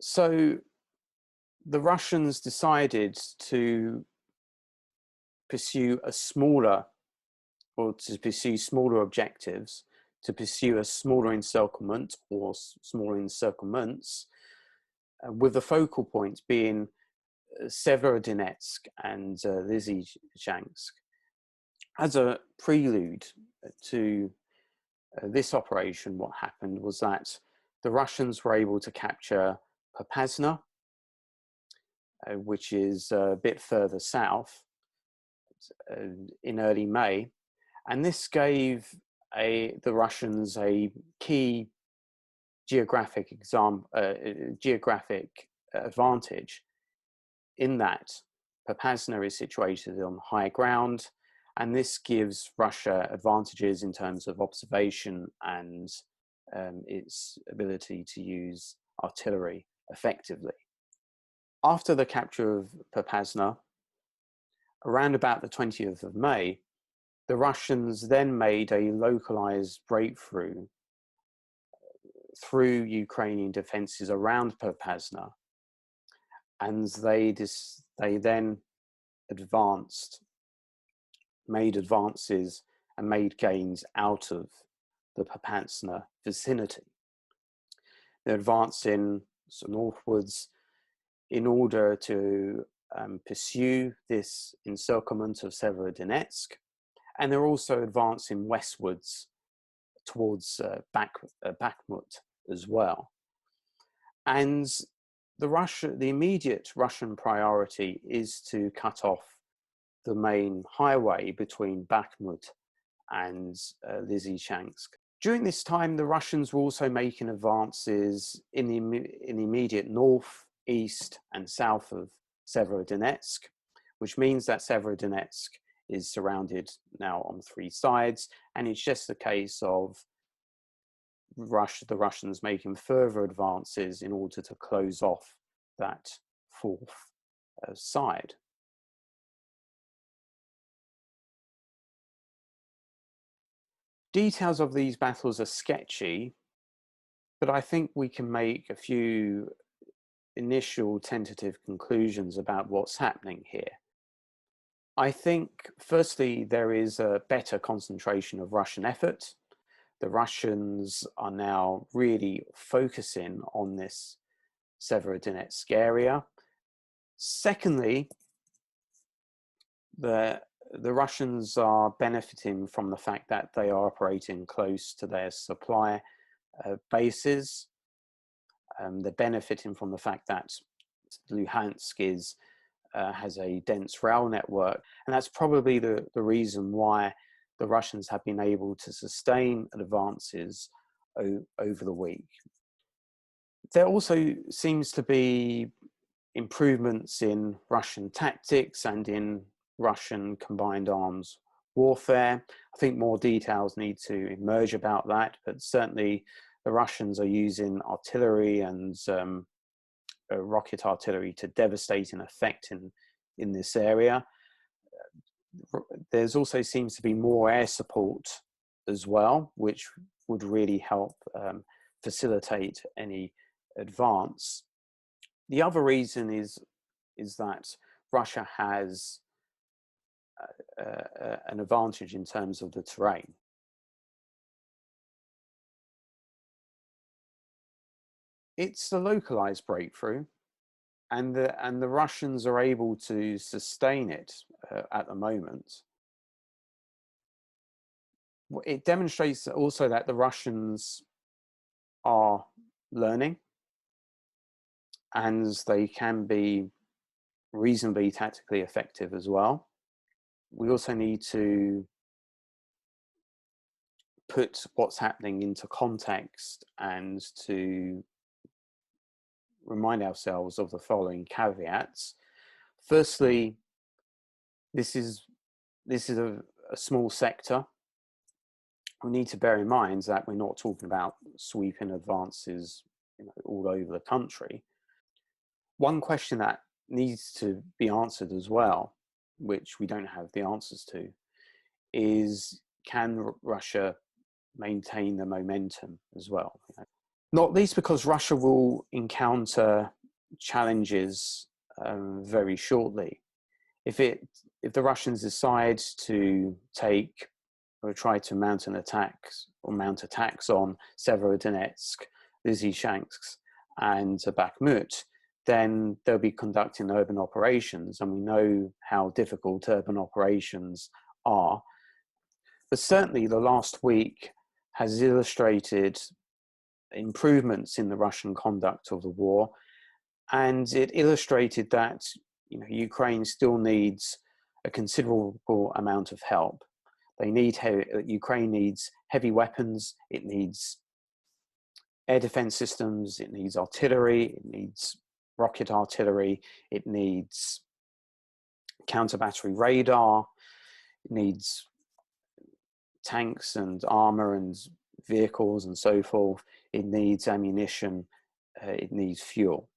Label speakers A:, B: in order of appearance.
A: So the Russians decided to pursue a smaller, or to pursue smaller objectives, to pursue a smaller encirclement or smaller encirclements, with the focal points being Severodonetsk and Lysychansk. As a prelude to this operation, what happened was that the Russians were able to capture Popasna, which is a bit further south, in early May, and this gave the Russians a key geographic advantage, in that Popasna is situated on high ground, and this gives Russia advantages in terms of observation and its ability to use artillery effectively. After the capture of Popasna, around about the 20th of May, the Russians then made a localized breakthrough through Ukrainian defenses around Popasna, and they then made advances and made gains out of the Popasna vicinity. They're advancing northwards in order to pursue this encirclement of Severodonetsk, and they're also advancing westwards towards Bakhmut as well. And the immediate Russian priority is to cut off the main highway between Bakhmut and Lysychansk. During this time, the Russians were also making advances in the immediate north, east, and south of Severodonetsk, which means that Severodonetsk is surrounded now on three sides, and it's just a case of the Russians making further advances in order to close off that fourth side. Details of these battles are sketchy, but I think we can make a few initial tentative conclusions about what's happening here. I think, firstly, there is a better concentration of Russian effort. The Russians are now really focusing on this Severodonetsk area. Secondly, the Russians are benefiting from the fact that they are operating close to their supply bases. They're benefiting from the fact that Luhansk has a dense rail network, and that's probably the reason why the Russians have been able to sustain advances over the week. There also seems to be improvements in Russian tactics and in Russian combined arms warfare. I think more details need to emerge about that, but certainly the Russians are using artillery and rocket artillery to devastating effect in this area. There's also seems to be more air support as well, which would really help facilitate any advance. The other reason is that Russia has an advantage in terms of the terrain. It's a localized breakthrough, and the Russians are able to sustain it at the moment. It demonstrates also that the Russians are learning, and they can be reasonably tactically effective as well. We also need to put what's happening into context and to remind ourselves of the following caveats. Firstly, this is a small sector. We need to bear in mind that we're not talking about sweeping advances, all over the country. One question that needs to be answered as well, which we don't have the answers to, is can Russia maintain the momentum as well? Not least because Russia will encounter challenges very shortly. If the Russians decide to take or try to mount attacks on Severodonetsk, Lysychansk, and Bakhmut, then they'll be conducting urban operations, and we know how difficult urban operations are. But certainly the last week has illustrated improvements in the Russian conduct of the war, and it illustrated that Ukraine still needs a considerable amount of help. Ukraine needs heavy weapons, it needs air defense systems, it needs artillery, it needs rocket artillery, it needs counter-battery radar, it needs tanks and armor and vehicles and so forth, it needs ammunition, it needs fuel.